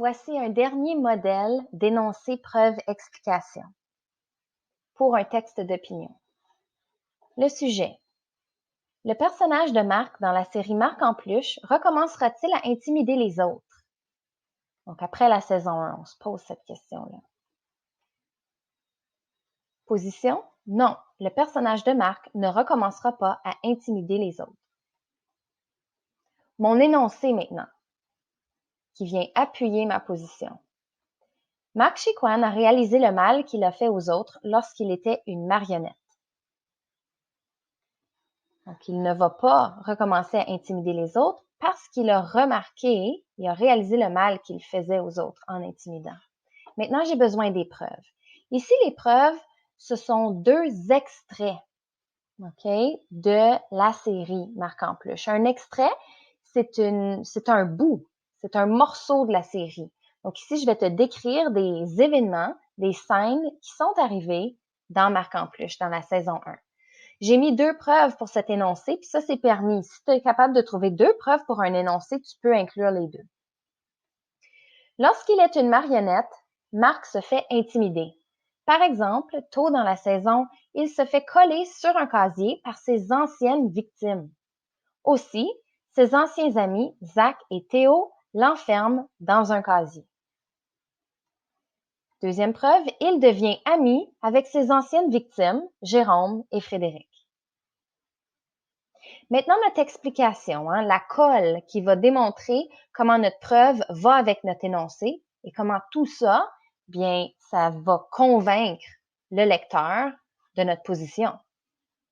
Voici un dernier modèle d'énoncé preuve-explication pour un texte d'opinion. Le sujet. Le personnage de Marc dans la série Marc en Peluche recommencera-t-il à intimider les autres? Donc, après la saison 1, on se pose cette question-là. Position. Non, le personnage de Marc ne recommencera pas à intimider les autres. Mon énoncé maintenant, qui vient appuyer ma position. Marc Chicoine a réalisé le mal qu'il a fait aux autres lorsqu'il était une marionnette. Donc, il ne va pas recommencer à intimider les autres parce qu'il a remarqué, il a réalisé le mal qu'il faisait aux autres en intimidant. Maintenant, j'ai besoin des preuves. Ici, les preuves, ce sont deux extraits, de la série Marc en Peluche. Un extrait, c'est un bout, c'est un morceau de la série. Donc ici, je vais te décrire des événements, des scènes qui sont arrivées dans Marc en Peluche, dans la saison 1. J'ai mis 2 preuves pour cet énoncé, puis ça, c'est permis. Si tu es capable de trouver 2 preuves pour un énoncé, tu peux inclure les 2. Lorsqu'il est une marionnette, Marc se fait intimider. Par exemple, tôt dans la saison, il se fait coller sur un casier par ses anciennes victimes. Aussi, ses anciens amis, Zach et Théo, l'enferment dans un casier. Deuxième preuve, il devient ami avec ses anciennes victimes, Jérôme et Frédéric. Maintenant, notre explication, la colle qui va démontrer comment notre preuve va avec notre énoncé et comment tout ça, bien, ça va convaincre le lecteur de notre position.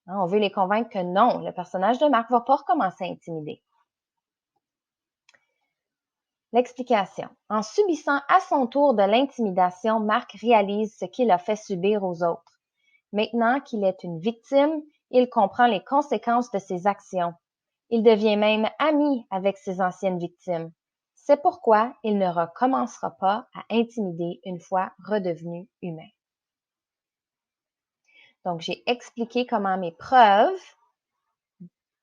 On veut les convaincre que non, le personnage de Marc ne va pas recommencer à intimider. L'explication. En subissant à son tour de l'intimidation, Marc réalise ce qu'il a fait subir aux autres. Maintenant qu'il est une victime, il comprend les conséquences de ses actions. Il devient même ami avec ses anciennes victimes. C'est pourquoi il ne recommencera pas à intimider une fois redevenu humain. Donc, j'ai expliqué comment mes preuves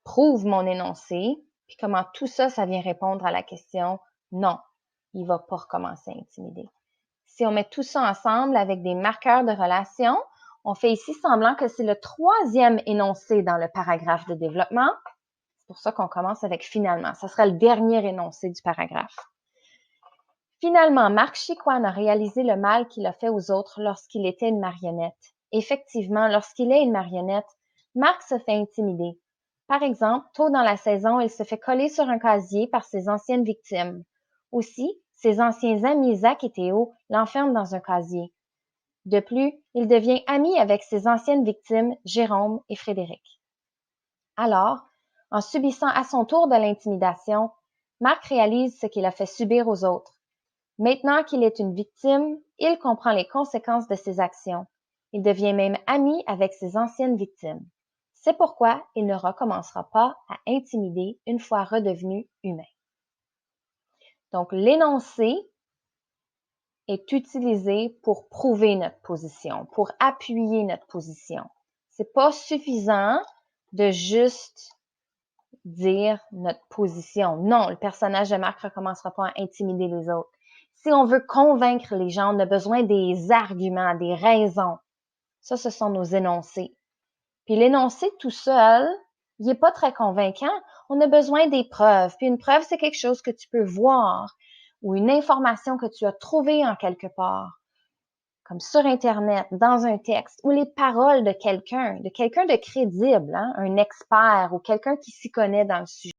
prouvent mon énoncé, puis comment tout ça, ça vient répondre à la question « Non, il ne va pas recommencer à intimider ». Si on met tout ça ensemble avec des marqueurs de relation, on fait ici semblant que c'est le 3e énoncé dans le paragraphe de développement. C'est pour ça qu'on commence avec « finalement ». Ça sera le dernier énoncé du paragraphe. Finalement, Marc Chicoine a réalisé le mal qu'il a fait aux autres lorsqu'il était une marionnette. Effectivement, lorsqu'il est une marionnette, Marc se fait intimider. Par exemple, tôt dans la saison, il se fait coller sur un casier par ses anciennes victimes. Aussi, ses anciens amis Zach et Théo l'enferment dans un casier. De plus, il devient ami avec ses anciennes victimes, Jérôme et Frédéric. Alors, en subissant à son tour de l'intimidation, Marc réalise ce qu'il a fait subir aux autres. Maintenant qu'il est une victime, il comprend les conséquences de ses actions. Il devient même ami avec ses anciennes victimes. C'est pourquoi il ne recommencera pas à intimider une fois redevenu humain. Donc, l'énoncé est utilisé pour prouver notre position, pour appuyer notre position. C'est pas suffisant de juste dire notre position. Non, le personnage de Marc ne recommencera pas à intimider les autres. Si on veut convaincre les gens, on a besoin des arguments, des raisons. Ça, ce sont nos énoncés. Puis l'énoncé tout seul, il n'est pas très convaincant. On a besoin des preuves. Puis une preuve, c'est quelque chose que tu peux voir ou une information que tu as trouvée en quelque part, comme sur Internet, dans un texte, ou les paroles de quelqu'un de crédible, un expert ou quelqu'un qui s'y connaît dans le sujet.